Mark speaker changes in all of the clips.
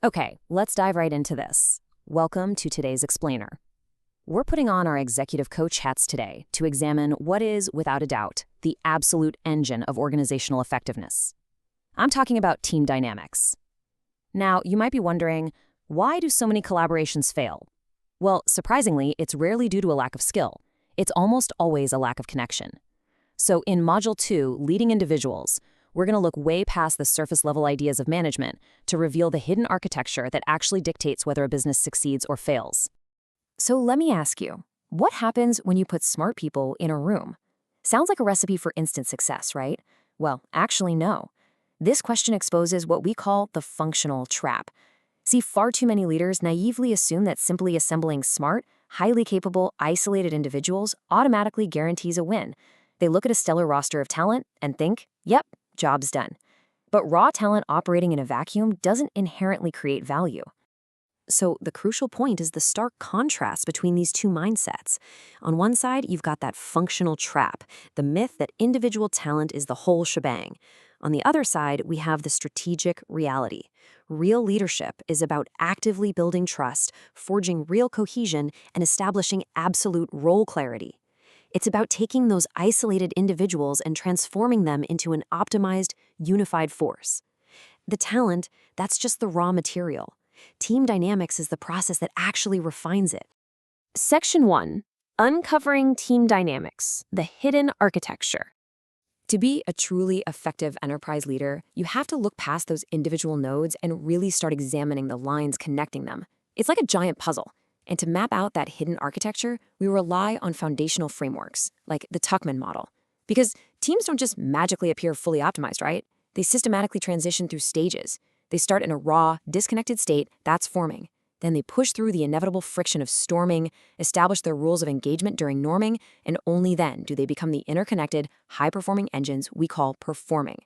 Speaker 1: Okay, let's dive right into this. Welcome to today's explainer. We're putting on our executive coach hats today to examine what is, without a doubt, the absolute engine of organizational effectiveness. I'm talking about team dynamics. Now, you might be wondering, why do so many collaborations fail? Well, surprisingly, it's rarely due to a lack of skill. It's almost always a lack of connection. So in Module 2, Leading Individuals, we're going to look way past the surface-level ideas of management to reveal the hidden architecture that actually dictates whether a business succeeds or fails. So let me ask you, what happens when you put smart people in a room? Sounds like a recipe for instant success, right? Well, actually, no. This question exposes what we call the functional trap. See, far too many leaders naively assume that simply assembling smart, highly capable, isolated individuals automatically guarantees a win. They look at a stellar roster of talent and think, yep, job's done. But raw talent operating in a vacuum doesn't inherently create value. So the crucial point is the stark contrast between these two mindsets. On one side, you've got that functional trap, the myth that individual talent is the whole shebang. On the other side, we have the strategic reality. Real leadership is about actively building trust, forging real cohesion, and establishing absolute role clarity. It's about taking those isolated individuals and transforming them into an optimized, unified force. The talent, that's just the raw material. Team dynamics is the process that actually refines it. Section 1. Uncovering team dynamics, the hidden architecture. To be a truly effective enterprise leader, you have to look past those individual nodes and really start examining the lines connecting them. It's like a giant puzzle. And to map out that hidden architecture, we rely on foundational frameworks, like the Tuckman model. Because teams don't just magically appear fully optimized, right? They systematically transition through stages. They start in a raw, disconnected state that's forming. Then they push through the inevitable friction of storming, establish their rules of engagement during norming, and only then do they become the interconnected, high-performing engines we call performing.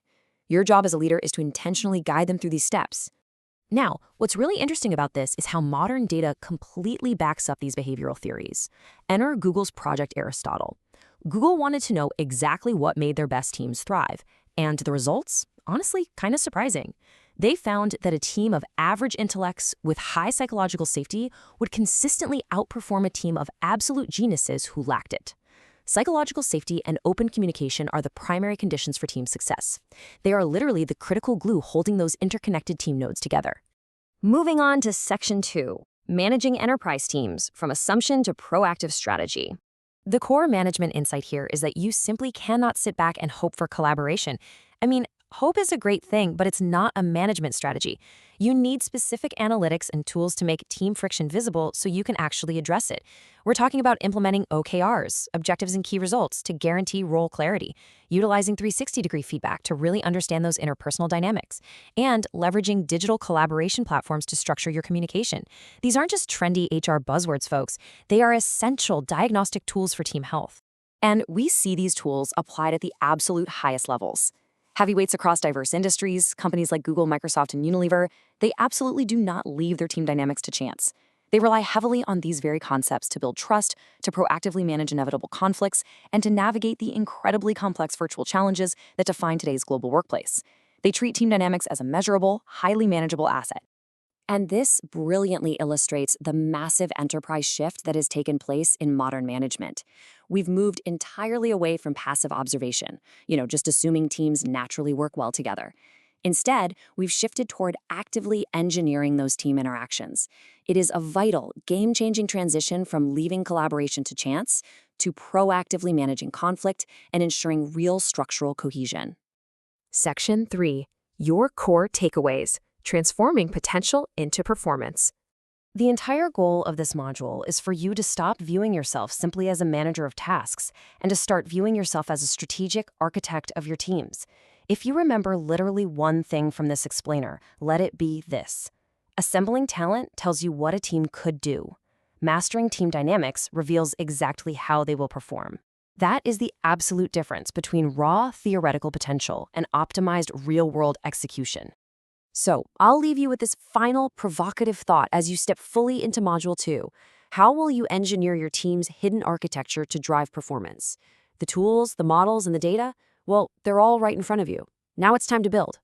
Speaker 1: Your job as a leader is to intentionally guide them through these steps. Now, what's really interesting about this is how modern data completely backs up these behavioral theories. Enter Google's Project Aristotle. Google wanted to know exactly what made their best teams thrive, and the results? Honestly, kind of surprising. They found that a team of average intellects with high psychological safety would consistently outperform a team of absolute geniuses who lacked it. Psychological safety and open communication are the primary conditions for team success. They are literally the critical glue holding those interconnected team nodes together. Moving on to Section 2, Managing Enterprise Teams, from Assumption to Proactive Strategy. The core management insight here is that you simply cannot sit back and hope for collaboration. Hope is a great thing, but it's not a management strategy. You need specific analytics and tools to make team friction visible so you can actually address it. We're talking about implementing OKRs, objectives and key results, to guarantee role clarity, utilizing 360-degree feedback to really understand those interpersonal dynamics, and leveraging digital collaboration platforms to structure your communication. These aren't just trendy HR buzzwords, folks. They are essential diagnostic tools for team health. And we see these tools applied at the absolute highest levels. Heavyweights across diverse industries, companies like Google, Microsoft, and Unilever, they absolutely do not leave their team dynamics to chance. They rely heavily on these very concepts to build trust, to proactively manage inevitable conflicts, and to navigate the incredibly complex virtual challenges that define today's global workplace. They treat team dynamics as a measurable, highly manageable asset. And this brilliantly illustrates the massive enterprise shift that has taken place in modern management. We've moved entirely away from passive observation, just assuming teams naturally work well together. Instead, we've shifted toward actively engineering those team interactions. It is a vital, game-changing transition from leaving collaboration to chance to proactively managing conflict and ensuring real structural cohesion.
Speaker 2: Section 3. Your core takeaways. Transforming potential into performance.
Speaker 1: The entire goal of this module is for you to stop viewing yourself simply as a manager of tasks and to start viewing yourself as a strategic architect of your teams. If you remember literally one thing from this explainer, let it be this. Assembling talent tells you what a team could do. Mastering team dynamics reveals exactly how they will perform. That is the absolute difference between raw theoretical potential and optimized real-world execution. So, I'll leave you with this final provocative thought as you step fully into Module 2. How will you engineer your team's hidden architecture to drive performance? The tools, the models, and the data? Well, they're all right in front of you. Now it's time to build.